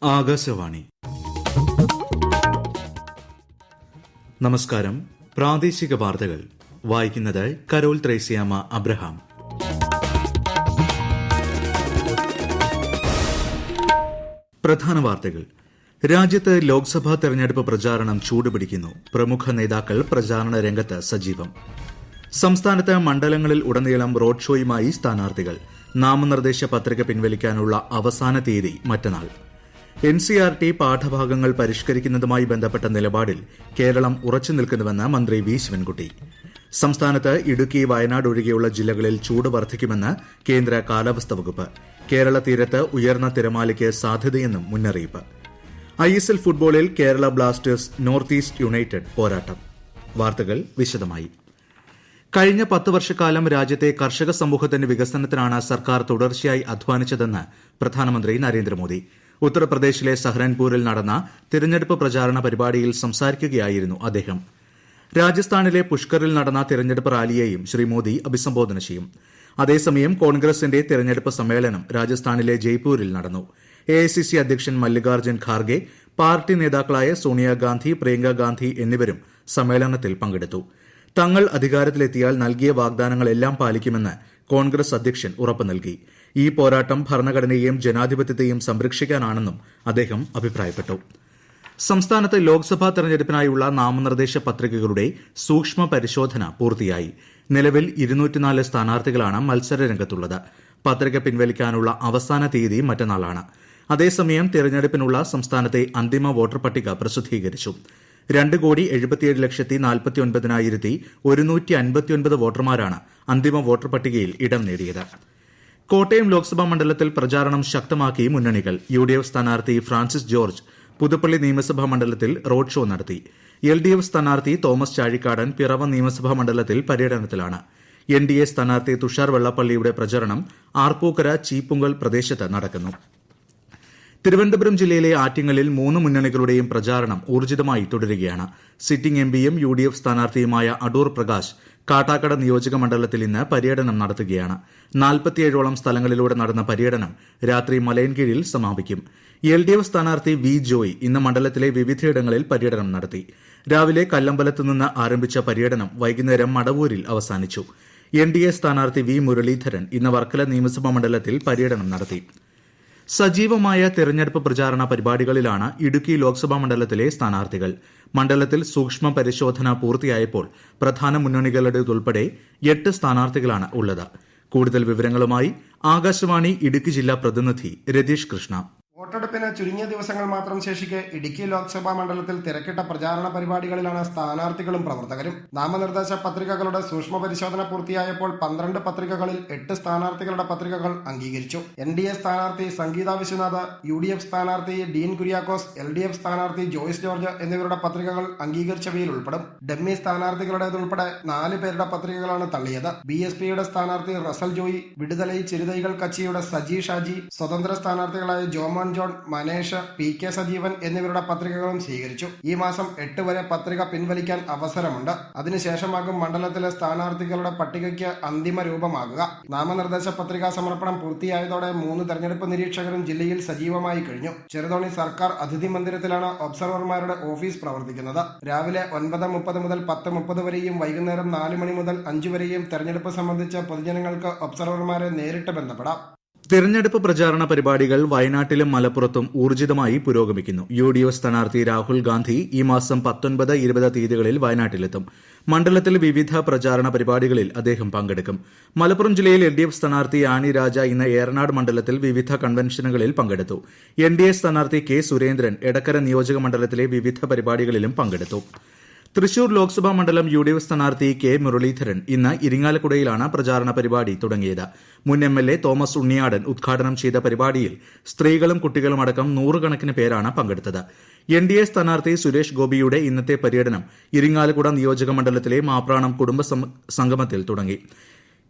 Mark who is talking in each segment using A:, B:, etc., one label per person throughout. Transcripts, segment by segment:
A: ആകാശവാണി. നമസ്കാരം. പ്രാദേശിക വാർത്തകൾ വായിക്കുന്നത് കരോൾ ത്രേസ്യാമ അബ്രഹാം. പ്രധാന വാർത്തകൾ. രാജ്യത്ത് ലോക്സഭാ തെരഞ്ഞെടുപ്പ് പ്രചാരണം ചൂടുപിടിക്കുന്നു. പ്രമുഖ നേതാക്കൾ പ്രചാരണ രംഗത്ത് സജീവം. സംസ്ഥാനത്ത് മണ്ഡലങ്ങളിൽ ഉടനീളം റോഡ് ഷോയുമായി സ്ഥാനാർത്ഥികൾ. നാമനിർദ്ദേശ പത്രിക പിൻവലിക്കാനുള്ള അവസാന തീയതി മറ്റന്നാൾ. എൻസിആർടി പാഠഭാഗങ്ങൾ പരിഷ്കരിക്കുന്നതുമായി ബന്ധപ്പെട്ട നിലപാടിൽ കേരളം ഉറച്ചു നിൽക്കുന്നുവെന്ന് മന്ത്രി വി ശിവൻകുട്ടി. സംസ്ഥാനത്ത് ഇടുക്കി, വയനാട് ഒഴികെയുള്ള ജില്ലകളിൽ ചൂട് വർദ്ധിക്കുമെന്ന് കേന്ദ്ര കാലാവസ്ഥാ വകുപ്പ്. കേരള തീരത്ത് ഉയർന്ന തിരമാലയ്ക്ക് സാധ്യതയെന്നും മുന്നറിയിപ്പ്. ISL ഫുട്ബോളിൽ Kerala Blasters north east United പോരാട്ടം. വാർത്തകൾ വിശദമായി. കഴിഞ്ഞ 10 വർഷക്കാലം രാജ്യത്തെ കർഷക സമൂഹത്തിന്റെ വികസനത്തിനാണ് സർക്കാർ തുടർച്ചയായി അധ്വാനിച്ചതെന്ന് പ്രധാനമന്ത്രി നരേന്ദ്രമോദി. ഉത്തർപ്രദേശിലെ സഹ്റൻപൂരിൽ നടന്ന തിരഞ്ഞെടുപ്പ് പ്രചാരണ പരിപാടിയിൽ സംസാരിക്കുകയായിരുന്നു അദ്ദേഹം. രാജസ്ഥാനിലെ പുഷ്കറിൽ നടന്ന തിരഞ്ഞെടുപ്പ് റാലിയെയും ശ്രീ മോദി അഭിസംബോധന ചെയ്യും. അതേസമയം കോൺഗ്രസിന്റെ തിരഞ്ഞെടുപ്പ് സമ്മേളനം രാജസ്ഥാനിലെ ജയ്പൂരിൽ നടന്നു. AICC അധ്യക്ഷൻ മല്ലികാർജ്ജുൻ ഖാർഗെ, പാർട്ടി നേതാക്കളായ സോണിയാഗാന്ധി, പ്രിയങ്ക ഗാന്ധി എന്നിവരും സമ്മേളനത്തിൽ പങ്കെടുത്തു. തങ്ങൾ അധികാരത്തിലെത്തിയാൽ നൽകിയ വാഗ്ദാനങ്ങളെല്ലാം പാലിക്കുമെന്ന് കോൺഗ്രസ് അധ്യക്ഷൻ ഉറപ്പു നൽകി. ഈ പോരാട്ടം ഭരണഘടനയെയും ജനാധിപത്യത്തെയും സംരക്ഷിക്കാനാണെന്നും അദ്ദേഹം അഭിപ്രായപ്പെട്ടു. സംസ്ഥാനത്ത് ലോക്സഭാ തെരഞ്ഞെടുപ്പിനായുള്ള നാമനിർദ്ദേശ പത്രികകളുടെ സൂക്ഷ്മ പരിശോധന പൂർത്തിയായി. നിലവിൽ 204 സ്ഥാനാർത്ഥികളാണ് മത്സരരംഗത്തുള്ളത്. പത്രിക പിൻവലിക്കാനുള്ള അവസാന തീയതി മറ്റന്നാളാണ്. അതേസമയം തെരഞ്ഞെടുപ്പിനുള്ള സംസ്ഥാനത്തെ അന്തിമ വോട്ടർ പട്ടിക പ്രസിദ്ധീകരിച്ചു. 2,77,49,159 വോട്ടർമാരാണ് അന്തിമ വോട്ടർ പട്ടികയിൽ ഇടം നേടിയത്. കോട്ടയം ലോക്സഭാ മണ്ഡലത്തിൽ പ്രചാരണം ശക്തമാക്കി മുന്നണികൾ. UDF സ്ഥാനാർത്ഥി ഫ്രാൻസിസ് ജോർജ് പുതുപ്പള്ളി നിയമസഭാ മണ്ഡലത്തിൽ റോഡ് ഷോ നടത്തി. LDF സ്ഥാനാർത്ഥി തോമസ് ചാഴിക്കാടൻ പിറവം നിയമസഭാ മണ്ഡലത്തിൽ പര്യടനത്തിലാണ്. NDA സ്ഥാനാർത്ഥി തുഷാർ വെള്ളാപ്പള്ളിയുടെ പ്രചരണം ആർപ്പൂക്കര, ചീപ്പുങ്കൽ പ്രദേശത്ത് നടക്കുന്നു. തിരുവനന്തപുരം ജില്ലയിലെ ആറ്റിങ്ങലിൽ 3 മുന്നണികളുടെയും പ്രചാരണം ഊർജിതമായി തുടരുകയാണ്. സിറ്റിംഗ് MPയും UDF സ്ഥാനാർത്ഥിയുമായ അടൂർ പ്രകാശ് കാട്ടാക്കട നിയോജക മണ്ഡലത്തിൽ ഇന്ന് പര്യടനം നടത്തുകയാണ്. 47ഓളം സ്ഥലങ്ങളിലൂടെ നടന്ന പര്യടനം രാത്രി മലയൻകീഴിൽ സമാപിക്കും. LDF സ്ഥാനാർത്ഥി വി ജോയ് ഇന്ന് മണ്ഡലത്തിലെ വിവിധയിടങ്ങളിൽ പര്യടനം നടത്തി. രാവിലെ കല്ലമ്പലത്ത് നിന്ന് ആരംഭിച്ച പര്യടനം വൈകുന്നേരം മടവൂരിൽ അവസാനിച്ചു. NDA സ്ഥാനാർത്ഥി വി മുരളീധരൻ ഇന്ന് വർക്കല നിയമസഭാ മണ്ഡലത്തിൽ പര്യടനം നടത്തി. സജീവമായ തെരഞ്ഞെടുപ്പ് പ്രചാരണ പരിപാടികളിലാണ് ഇടുക്കി ലോക്സഭാ മണ്ഡലത്തിലെ സ്ഥാനാർത്ഥികൾ. മണ്ഡലത്തിൽ സൂക്ഷ്മ പരിശോധന പൂർത്തിയായപ്പോൾ പ്രധാന മുന്നണികളുടേതുൾപ്പെടെ 8 സ്ഥാനാർത്ഥികളാണ് ഉള്ളത്. കൂടുതൽ വിവരങ്ങളുമായി ആകാശവാണി ഇടുക്കി ജില്ലാ പ്രതിനിധി രതീഷ് കൃഷ്ണ.
B: വോട്ടെടുപ്പിന് ചുരുങ്ങിയ ദിവസങ്ങൾ മാത്രം ശേഷിക്കെ ഇടുക്കി ലോക്സഭാ മണ്ഡലത്തിൽ തിരക്കിട്ട പ്രചാരണ പരിപാടികളിലാണ് സ്ഥാനാർത്ഥികളും പ്രവർത്തകരും. നാമനിർദ്ദേശ പത്രികകളുടെ സൂക്ഷ്മ പരിശോധന പൂർത്തിയായപ്പോൾ 12 പത്രികകളിൽ 8 സ്ഥാനാർത്ഥികളുടെ പത്രികകൾ അംഗീകരിച്ചു. NDA സ്ഥാനാർത്ഥി സംഗീത വിശ്വനാഥ്, UDF സ്ഥാനാർത്ഥി ഡീൻ കുര്യാക്കോസ്, LDF സ്ഥാനാർത്ഥി ജോയ്സ് ജോർജ് എന്നിവരുടെ പത്രികകൾ അംഗീകരിച്ചവയിൽ ഉൾപ്പെടും. ഡമ്മി സ്ഥാനാർത്ഥികളുടേതുൾപ്പെടെ 4 പേരുടെ പത്രികകളാണ് തള്ളിയത്. BSPയുടെ സ്ഥാനാർത്ഥി റസൽ ജോയി, വിടുതലൈ ചിരുതൈകൾ കച്ചിയുടെ സജി ഷാജി, സ്വതന്ത്ര സ്ഥാനാർത്ഥികളായ ജോമോൻ ജോൺ, മനേഷ്, PK സജീവൻ എന്നിവരുടെ പത്രികകളും സ്വീകരിച്ചു. ഈ മാസം 8 വരെ പത്രിക പിൻവലിക്കാൻ അവസരമുണ്ട്. അതിനുശേഷമാകും മണ്ഡലത്തിലെ സ്ഥാനാർത്ഥികളുടെ പട്ടികയ്ക്ക് അന്തിമ രൂപമാകുക. നാമനിർദ്ദേശ പത്രികാ സമർപ്പണം പൂർത്തിയായതോടെ 3 തെരഞ്ഞെടുപ്പ് നിരീക്ഷകരും ജില്ലയിൽ സജീവമായി കഴിഞ്ഞു. ചെറുതോണി സർക്കാർ അതിഥി മന്ദിരത്തിലാണ് ഒബ്സർവർമാരുടെ ഓഫീസ് പ്രവർത്തിക്കുന്നത്. രാവിലെ 9:30 മുതൽ 10:30 വരെയും വൈകുന്നേരം 4 മണി മുതൽ 5 വരെയും തെരഞ്ഞെടുപ്പ് സംബന്ധിച്ച് പൊതുജനങ്ങൾക്ക് ഒബ്സർവർമാരെ നേരിട്ട് ബന്ധപ്പെടാം.
A: തെരഞ്ഞെടുപ്പ് പ്രചാരണ പരിപാടികൾ വയനാട്ടിലും മലപ്പുറത്തും ഊർജിതമായി പുരോഗമിക്കുന്നു. UDF സ്ഥാനാർത്ഥി രാഹുൽ ഗാന്ധി ഈ മാസം 19, 20 തീയതികളിൽ വയനാട്ടിലെത്തും. മണ്ഡലത്തിൽ വിവിധ പ്രചാരണ പരിപാടികളിൽ അദ്ദേഹം പങ്കെടുക്കും. മലപ്പുറം ജില്ലയിൽ LDF സ്ഥാനാർത്ഥി ആനി രാജ ഇന്ന് ഏറനാട് മണ്ഡലത്തിൽ വിവിധ കൺവെൻഷനുകളിൽ പങ്കെടുത്തു. NDA സ്ഥാനാർത്ഥി K സുരേന്ദ്രൻ എടക്കര നിയോജക മണ്ഡലത്തിലെ വിവിധ പരിപാടികളിലും പങ്കെടുത്തു. തൃശൂർ ലോക്സഭാ മണ്ഡലം UDF സ്ഥാനാർത്ഥി K മുരളീധരൻ ഇന്ന് ഇരിങ്ങാലക്കുടയിലാണ് പ്രചാരണ പരിപാടി തുടങ്ങിയത്. മുൻ MLA തോമസ് ഉണ്ണിയാടൻ ഉദ്ഘാടനം ചെയ്ത പരിപാടിയിൽ സ്ത്രീകളും കുട്ടികളും അടക്കം 100 കണക്കിന് പേരാണ് പങ്കെടുത്തത്. NDA സ്ഥാനാർത്ഥി സുരേഷ് ഗോപിയുടെ ഇന്നത്തെ പര്യടനം ഇരിങ്ങാലക്കുട നിയോജക മണ്ഡലത്തിലെ മാപ്രാണം കുടുംബ സംഗമത്തിൽ തുടങ്ങി.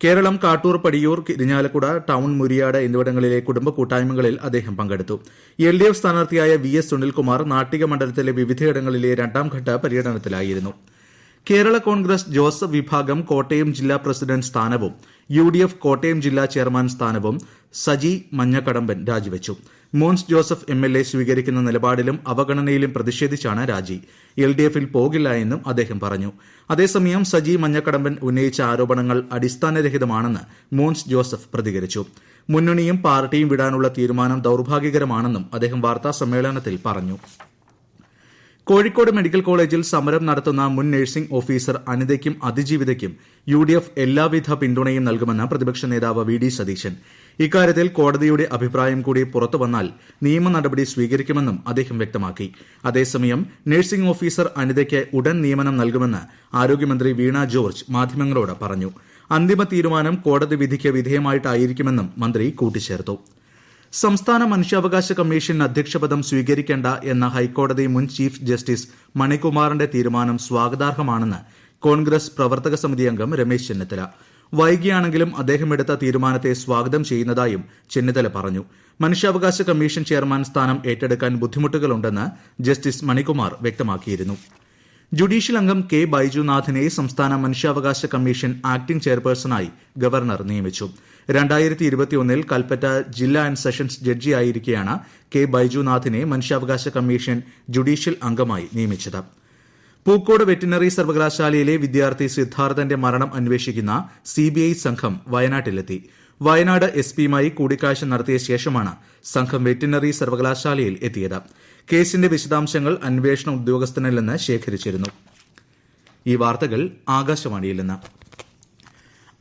A: കേരളം കാട്ടൂർ, പടിയൂർ, ഇരിഞ്ഞാലക്കുട, ടൌൺ, മുരിയാട് എന്നിവിടങ്ങളിലെ കുടുംബ കൂട്ടായ്മകളിൽ അദ്ദേഹം പങ്കെടുത്തു. LDF സ്ഥാനാർത്ഥിയായ VS സുനിൽകുമാർ നാട്ടിക മണ്ഡലത്തിലെ വിവിധയിടങ്ങളിലെ 2ാം ഘട്ട പര്യടനത്തിലായിരുന്നു. കേരള കോൺഗ്രസ് ജോസഫ് വിഭാഗം കോട്ടയം ജില്ലാ പ്രസിഡന്റ് സ്ഥാനവും UDF കോട്ടയം ജില്ലാ ചെയർമാൻ സ്ഥാനവും സജി മഞ്ഞക്കടമ്പൻ രാജിവെച്ചു. മോൻസ് ജോസഫ് MLA സ്വീകരിക്കുന്ന നിലപാടിലും അവഗണനയിലും പ്രതിഷേധിച്ചാണ് രാജി. LDFൽ പോകില്ല എന്നും അദ്ദേഹം പറഞ്ഞു. അതേസമയം സജി മഞ്ഞക്കടമ്പൻ ഉന്നയിച്ച ആരോപണങ്ങൾ അടിസ്ഥാനരഹിതമാണെന്ന് മോൻസ് ജോസഫ് പ്രതികരിച്ചു. മുന്നണിയും പാർട്ടിയും വിടാനുള്ള തീരുമാനം ദൌർഭാഗ്യകരമാണെന്നും അദ്ദേഹം വാർത്താസമ്മേളനത്തിൽ പറഞ്ഞു. കോഴിക്കോട് മെഡിക്കൽ കോളേജിൽ സമരം നടത്തുന്ന മുൻ നഴ്സിംഗ് ഓഫീസർ അനിതയ്ക്കും അതിജീവിതയ്ക്കും UDF എല്ലാവിധ പിന്തുണയും നൽകുമെന്ന് പ്രതിപക്ഷ നേതാവ് VD സതീശൻ. ഇക്കാര്യത്തിൽ കോടതിയുടെ അഭിപ്രായം കൂടി പുറത്തുവന്നാൽ നിയമ നടപടി സ്വീകരിക്കുമെന്നും അദ്ദേഹം വ്യക്തമാക്കി. അതേസമയം നഴ്സിംഗ് ഓഫീസർ അനിതയ്ക്ക് ഉടൻ നിയമനം നൽകുമെന്ന് ആരോഗ്യമന്ത്രി വീണ ജോർജ് മാധ്യമങ്ങളോട് പറഞ്ഞു. അന്തിമ തീരുമാനം കോടതി വിധിക്ക് വിധേയമായിട്ടായിരിക്കുമെന്നും മന്ത്രി കൂട്ടിച്ചേർത്തു. സംസ്ഥാന മനുഷ്യാവകാശ കമ്മീഷൻ അധ്യക്ഷപദം സ്വീകരിക്കേണ്ട എന്ന ഹൈക്കോടതി മുൻ ചീഫ് ജസ്റ്റിസ് മണികുമാറിന്റെ തീരുമാനം സ്വാഗതാർഹമാണെന്ന് കോൺഗ്രസ് പ്രവർത്തക സമിതി അംഗം രമേശ് ചെന്നിത്തല. വൈകിയാണെങ്കിലും അദ്ദേഹം എടുത്ത തീരുമാനത്തെ സ്വാഗതം ചെയ്യുന്നതായും ചെന്നിത്തല പറഞ്ഞു. മനുഷ്യാവകാശ കമ്മീഷൻ ചെയർമാൻ സ്ഥാനം ഏറ്റെടുക്കാൻ ബുദ്ധിമുട്ടുകളുണ്ടെന്ന് ജസ്റ്റിസ് മണികുമാർ വ്യക്തമാക്കിയിരുന്നു. ജുഡീഷ്യൽ അംഗം K. ബൈജുനാഥിനെ സംസ്ഥാന മനുഷ്യാവകാശ കമ്മീഷൻ ആക്ടിംഗ് ചെയർപേഴ്സണായി ഗവർണർ നിയമിച്ചു. 2021 കൽപ്പറ്റ ജില്ലാ ആൻഡ് സെഷൻസ് ജഡ്ജിയായിരിക്കെയാണ് K. ബൈജുനാഥിനെ മനുഷ്യാവകാശ കമ്മീഷൻ ജുഡീഷ്യൽ അംഗമായി നിയമിച്ചത്. പൂക്കോട് വെറ്റിനറി സർവകലാശാലയിലെ വിദ്യാർത്ഥി സിദ്ധാർത്ഥന്റെ മരണം അന്വേഷിക്കുന്ന CBI സംഘം വയനാട്ടിലെത്തി. വയനാട് SPയുമായി കൂടിക്കാഴ്ച നടത്തിയ ശേഷമാണ് സംഘം വെറ്റിനറി സർവകലാശാലയിൽ എത്തിയത്. കേസിന്റെ വിശദാംശങ്ങൾ അന്വേഷണ ഉദ്യോഗസ്ഥനിൽ നിന്ന് ശേഖരിച്ചിരുന്നു. ഈ വാർത്തകൾ ആകാശവാണിയിൽ നിന്ന്.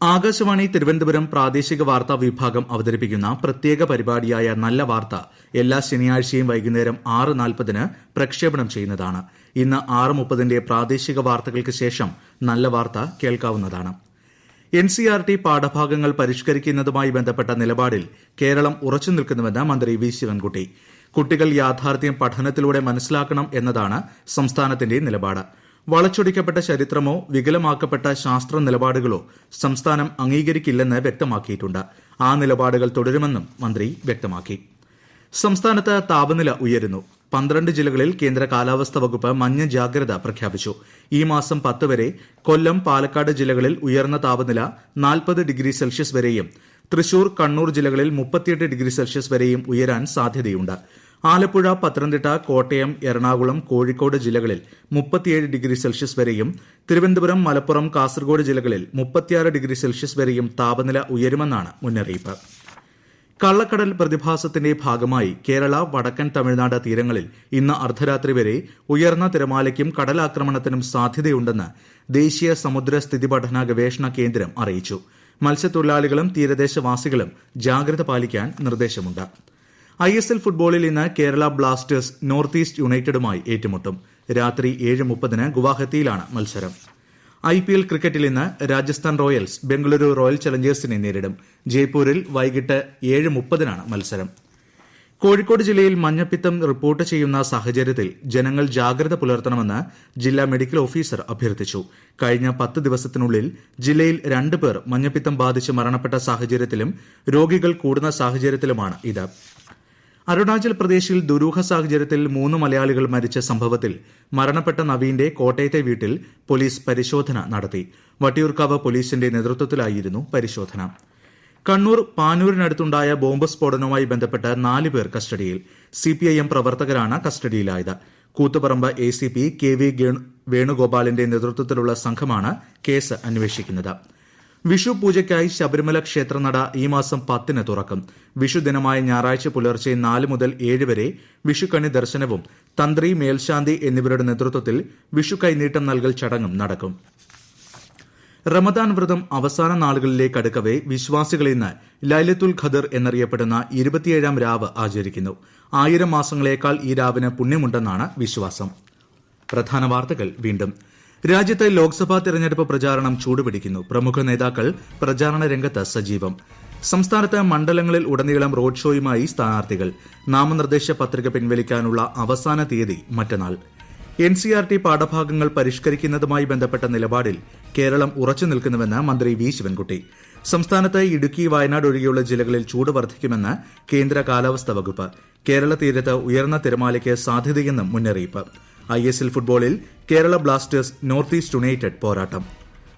A: ആകാശവാണി തിരുവനന്തപുരം പ്രാദേശിക വാർത്താ വിഭാഗം അവതരിപ്പിക്കുന്ന പ്രത്യേക പരിപാടിയായ നല്ല വാർത്ത എല്ലാ ശനിയാഴ്ചയും വൈകുന്നേരം 6:40 പ്രക്ഷേപണം ചെയ്യുന്നതാണ്. ഇന്ന് 6:30 പ്രാദേശിക വാർത്തകൾക്ക് ശേഷം നല്ല വാർത്ത കേൾക്കാവുന്നതാണ്. NCERT പാഠഭാഗങ്ങൾ പരിഷ്കരിക്കുന്നതുമായി ബന്ധപ്പെട്ട നിലപാടിൽ കേരളം ഉറച്ചു നിൽക്കുന്നുവെന്ന് മന്ത്രി വി ശിവൻകുട്ടി. കുട്ടികൾ യാഥാർത്ഥ്യം പഠനത്തിലൂടെ മനസ്സിലാക്കണം എന്നതാണ് സംസ്ഥാനത്തിന്റെ നിലപാട്. വളച്ചൊടിക്കപ്പെട്ട ചരിത്രമോ വികലമാക്കപ്പെട്ട ശാസ്ത്ര നിലപാടുകളോ സംസ്ഥാനം അംഗീകരിക്കില്ലെന്ന് വ്യക്തമാക്കിയിട്ടുണ്ട്. ആ നിലപാടുകൾ തുടരുമെന്നും മന്ത്രി വ്യക്തമാക്കി. സംസ്ഥാനത്ത് താപനില ഉയരുന്നു. 12 ജില്ലകളിൽ കേന്ദ്ര കാലാവസ്ഥാ വകുപ്പ് മഞ്ഞ ജാഗ്രത പ്രഖ്യാപിച്ചു. ഈ മാസം 10 വരെ കൊല്ലം, പാലക്കാട് ജില്ലകളിൽ ഉയർന്ന താപനില 40 ഡിഗ്രി സെൽഷ്യസ് വരെയും തൃശൂർ, കണ്ണൂർ ജില്ലകളിൽ 38 ഡിഗ്രി സെൽഷ്യസ് വരെയും ഉയരാൻ സാധ്യതയുണ്ട്. ആലപ്പുഴ, പത്തനംതിട്ട, കോട്ടയം, എറണാകുളം, കോഴിക്കോട് ജില്ലകളിൽ 37 ഡിഗ്രി സെൽഷ്യസ് വരെയും തിരുവനന്തപുരം, മലപ്പുറം, കാസർഗോഡ് ജില്ലകളിൽ 36 ഡിഗ്രി സെൽഷ്യസ് വരെയും താപനില ഉയരുമെന്നാണ് മുന്നറിയിപ്പ്. കള്ളക്കടൽ പ്രതിഭാസത്തിന്റെ ഭാഗമായി കേരള, വടക്കൻ തമിഴ്നാട് തീരങ്ങളിൽ ഇന്ന് അർദ്ധരാത്രി വരെ ഉയർന്ന തിരമാലയ്ക്കും കടലാക്രമണത്തിനും സാധ്യതയുണ്ടെന്ന് ദേശീയ സമുദ്ര സ്ഥിതി പഠന ഗവേഷണ കേന്ദ്രം അറിയിച്ചു. മത്സ്യത്തൊഴിലാളികളും തീരദേശവാസികളും ജാഗ്രത പാലിക്കാൻ നിർദ്ദേശമുണ്ട്. ISL ഫുട്ബോളിൽ ഇന്ന് കേരള ബ്ലാസ്റ്റേഴ്സ് നോർത്ത് ഈസ്റ്റ് യുണൈറ്റഡുമായി ഏറ്റുമുട്ടും. രാത്രി 7:30 ഗുവാഹത്തിയിലാണ് മത്സരം. IPL ക്രിക്കറ്റിൽ ഇന്ന് രാജസ്ഥാൻ റോയൽസ് ബംഗളൂരു റോയൽ ചലഞ്ചേഴ്സിനെ നേരിടും. ജയ്പൂരിൽ വൈകിട്ട് 7:30 മത്സരം. കോഴിക്കോട് ജില്ലയിൽ മഞ്ഞപ്പിത്തം റിപ്പോർട്ട് ചെയ്യുന്ന സാഹചര്യത്തിൽ ജനങ്ങൾ ജാഗ്രത പുലർത്തണമെന്ന് ജില്ലാ മെഡിക്കൽ ഓഫീസർ അഭ്യർത്ഥിച്ചു. കഴിഞ്ഞ 10 ദിവസത്തിനുള്ളിൽ ജില്ലയിൽ 2 പേർ മഞ്ഞപ്പിത്തം ബാധിച്ച് മരണപ്പെട്ട സാഹചര്യത്തിലും രോഗികൾ കൂടുന്ന സാഹചര്യത്തിലുമാണ് ഇത്. അരുണാചൽ പ്രദേശിൽ ദുരൂഹ സാഹചര്യത്തിൽ 3 മലയാളികൾ മരിച്ച സംഭവത്തിൽ മരണപ്പെട്ട നവീന്റെ കോട്ടയത്തെ വീട്ടിൽ പോലീസ് പരിശോധന നടത്തി. വട്ടിയൂർക്കാവ് പോലീസിന്റെ നേതൃത്വത്തിലായിരുന്നു പരിശോധന. കണ്ണൂർ പാനൂരിനടുത്തുണ്ടായ ബോംബ് സ്ഫോടനവുമായി ബന്ധപ്പെട്ട് 4 പേർ കസ്റ്റഡിയിൽ. CPIM പ്രവർത്തകരാണ് കസ്റ്റഡിയിലായത്. കൂത്തുപറമ്പ് ACP KV വേണുഗോപാലിന്റെ നേതൃത്വത്തിലുള്ള സംഘമാണ് കേസ് അന്വേഷിക്കുന്നത്. വിഷു പൂജയ്ക്കായി ശബരിമല ക്ഷേത്രനട ഈ മാസം 10 തുറക്കും. വിഷുദിനമായ ഞായറാഴ്ച പുലർച്ചെ 4 മുതൽ 7 വരെ വിഷുക്കണി ദർശനവും തന്ത്രി, മേൽശാന്തി എന്നിവരുടെ നേതൃത്വത്തിൽ വിഷു കൈനീട്ടം നൽകൽ ചടങ്ങും നടക്കും. റമദാൻ വ്രതം അവസാന നാളുകളിലേക്ക് അടുക്കവെ വിശ്വാസികൾ ഇന്ന് ലൈലത്തുൽ ഖദർ എന്നറിയപ്പെടുന്ന 27ാം രാവ് ആചരിക്കുന്നു. 1000 മാസങ്ങളേക്കാൾ ഈ രാവിന് പുണ്യമുണ്ടെന്നാണ് വിശ്വാസം. പ്രധാന വാർത്തകൾ വീണ്ടും. രാജ്യത്തെ ലോക്സഭാ തെരഞ്ഞെടുപ്പ് പ്രചാരണം ചൂടുപിടിക്കുന്നു. പ്രമുഖ നേതാക്കൾ പ്രചാരണ രംഗത്ത് സജീവം. സംസ്ഥാനത്ത് മണ്ഡലങ്ങളിൽ ഉടനീളം റോഡ് ഷോയുമായി സ്ഥാനാർത്ഥികൾ. നാമനിർദ്ദേശ പത്രിക പിൻവലിക്കാനുള്ള അവസാന തീയതി മറ്റന്നാൾ. NCERT പാഠഭാഗങ്ങൾ പരിഷ്കരിക്കുന്നതുമായി ബന്ധപ്പെട്ട നിലപാടിൽ കേരളം ഉറച്ചു നിൽക്കുന്നുവെന്ന് മന്ത്രി വി ശിവൻകുട്ടി. സംസ്ഥാനത്ത് ഇടുക്കി, വയനാട് ഒഴികെയുള്ള ജില്ലകളിൽ ചൂട് വർദ്ധിക്കുമെന്ന് കേന്ദ്ര കാലാവസ്ഥാ വകുപ്പ്. കേരള തീരത്ത് ഉയർന്ന തിരമാലയ്ക്ക് സാധ്യതയെന്നും മുന്നറിയിപ്പ്. ISL ഫുട്ബോളിൽ Kerala Blasters north east United പോരാട്ടം.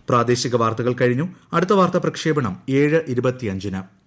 A: പ്രാദേശിക വാർത്തകൾ കഴിഞ്ഞു. അടുത്ത വാർത്താ പ്രക്ഷേപണം 7:25.